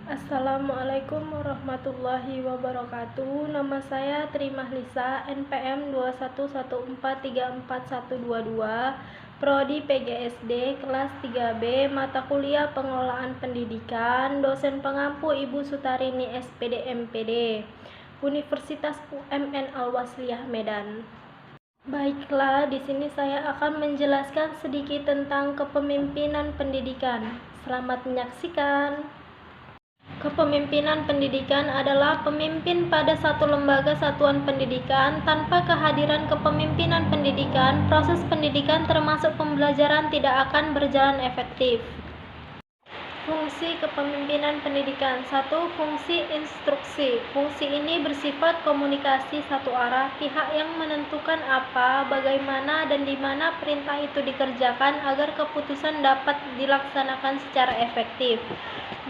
Assalamualaikum warahmatullahi wabarakatuh. Nama saya Trimahlisa, NPM 21143412, Prodi PGSD, kelas 3B, mata kuliah Pengelolaan Pendidikan, dosen pengampu Ibu Sutarini SPD MPD, Universitas UMN Al-Wasliyah Medan. Baiklah, di sini saya akan menjelaskan sedikit tentang kepemimpinan pendidikan. Selamat menyaksikan. Kepemimpinan pendidikan adalah pemimpin pada satu lembaga satuan pendidikan. Tanpa kehadiran kepemimpinan pendidikan, proses pendidikan termasuk pembelajaran tidak akan berjalan efektif. Fungsi kepemimpinan pendidikan. 1. Fungsi instruksi. Fungsi ini bersifat komunikasi satu arah, pihak yang menentukan apa, bagaimana, dan di mana perintah itu dikerjakan agar keputusan dapat dilaksanakan secara efektif.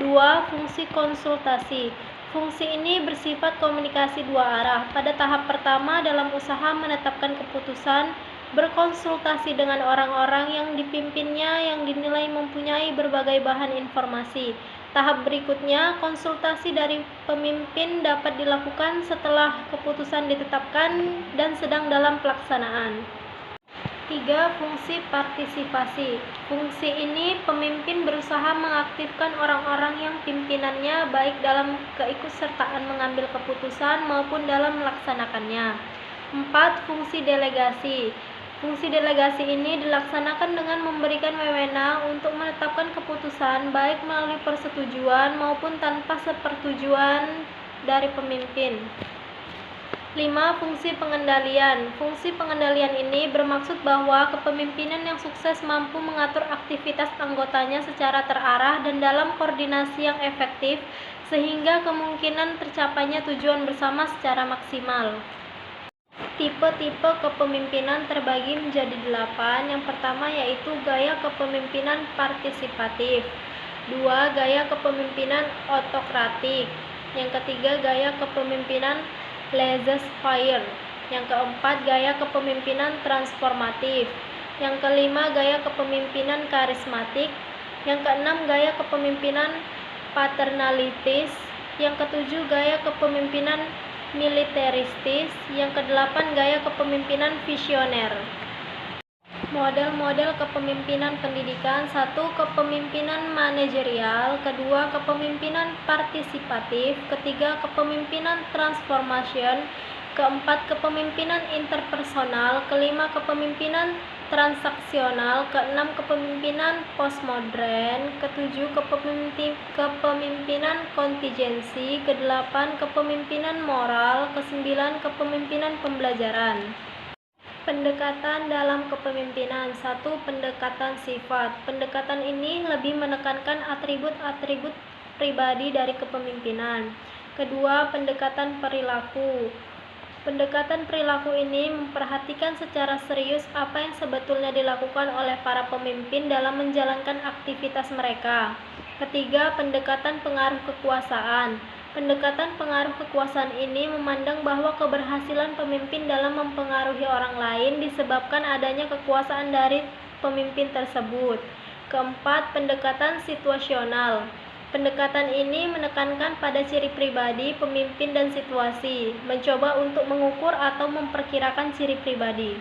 2. Fungsi konsultasi. Fungsi ini bersifat komunikasi dua arah. Pada tahap pertama dalam usaha menetapkan keputusan, berkonsultasi dengan orang-orang yang dipimpinnya yang dinilai mempunyai berbagai bahan informasi. Tahap berikutnya, konsultasi dari pemimpin dapat dilakukan setelah keputusan ditetapkan dan sedang dalam pelaksanaan. 3. Fungsi partisipasi. Fungsi ini pemimpin berusaha mengaktifkan orang-orang yang pimpinannya baik dalam keikutsertaan mengambil keputusan maupun dalam melaksanakannya. 4. Fungsi delegasi. Fungsi delegasi ini dilaksanakan dengan memberikan wewenang untuk menetapkan keputusan baik melalui persetujuan maupun tanpa sepersetujuan dari pemimpin. 5. Fungsi pengendalian. Fungsi pengendalian ini bermaksud bahwa kepemimpinan yang sukses mampu mengatur aktivitas anggotanya secara terarah dan dalam koordinasi yang efektif sehingga kemungkinan tercapainya tujuan bersama secara maksimal. Tipe-tipe kepemimpinan terbagi menjadi 8. Yang pertama yaitu gaya kepemimpinan partisipatif. 2. Gaya kepemimpinan otokratik. Yang ketiga gaya kepemimpinan laissez-faire. Yang keempat gaya kepemimpinan transformatif. Yang kelima gaya kepemimpinan karismatik. Yang keenam gaya kepemimpinan paternalistis. Yang ketujuh gaya kepemimpinan militeristis. Yang kedelapan gaya kepemimpinan visioner. Model-model kepemimpinan pendidikan. 1. Kepemimpinan manajerial. 2. Kepemimpinan partisipatif. 3. Kepemimpinan transformation. 4. Kepemimpinan interpersonal. 5. Kepemimpinan transaksional. 6. Kepemimpinan postmodern. 7. Kepemimpinan kontingensi. 8. Kepemimpinan moral. 9. Kepemimpinan pembelajaran. Pendekatan dalam kepemimpinan. 1. Pendekatan sifat. Pendekatan ini lebih menekankan atribut-atribut pribadi dari kepemimpinan. 2. Pendekatan perilaku. Pendekatan perilaku ini memperhatikan secara serius apa yang sebetulnya dilakukan oleh para pemimpin dalam menjalankan aktivitas mereka. 3. Pendekatan pengaruh kekuasaan. Pendekatan pengaruh kekuasaan ini memandang bahwa keberhasilan pemimpin dalam mempengaruhi orang lain disebabkan adanya kekuasaan dari pemimpin tersebut. 4. Pendekatan situasional. Pendekatan ini menekankan pada ciri pribadi, pemimpin, dan situasi, mencoba untuk mengukur atau memperkirakan ciri pribadi.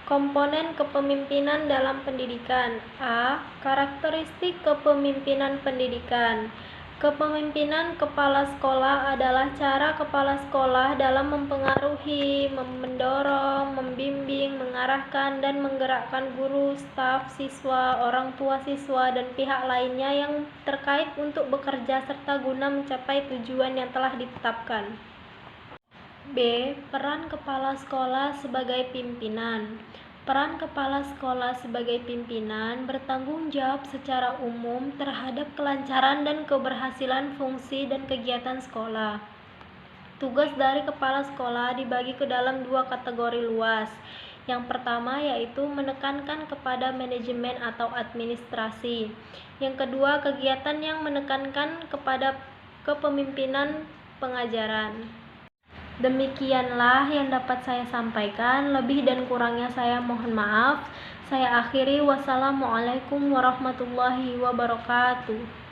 Komponen kepemimpinan dalam pendidikan. A. Karakteristik kepemimpinan pendidikan. Kepemimpinan kepala sekolah adalah cara kepala sekolah dalam mempengaruhi, mendorong, membimbing, mengarahkan, dan menggerakkan guru, staf, siswa, orang tua siswa, dan pihak lainnya yang terkait untuk bekerja serta guna mencapai tujuan yang telah ditetapkan. B. Peran kepala sekolah sebagai pimpinan. Peran kepala sekolah sebagai pimpinan bertanggung jawab secara umum terhadap kelancaran dan keberhasilan fungsi dan kegiatan sekolah. Tugas dari kepala sekolah dibagi ke dalam 2 kategori luas. Yang pertama yaitu menekankan kepada manajemen atau administrasi. Yang kedua, kegiatan yang menekankan kepada kepemimpinan pengajaran. Demikianlah yang dapat saya sampaikan. Lebih dan kurangnya saya mohon maaf. Saya akhiri. Wassalamualaikum warahmatullahi wabarakatuh.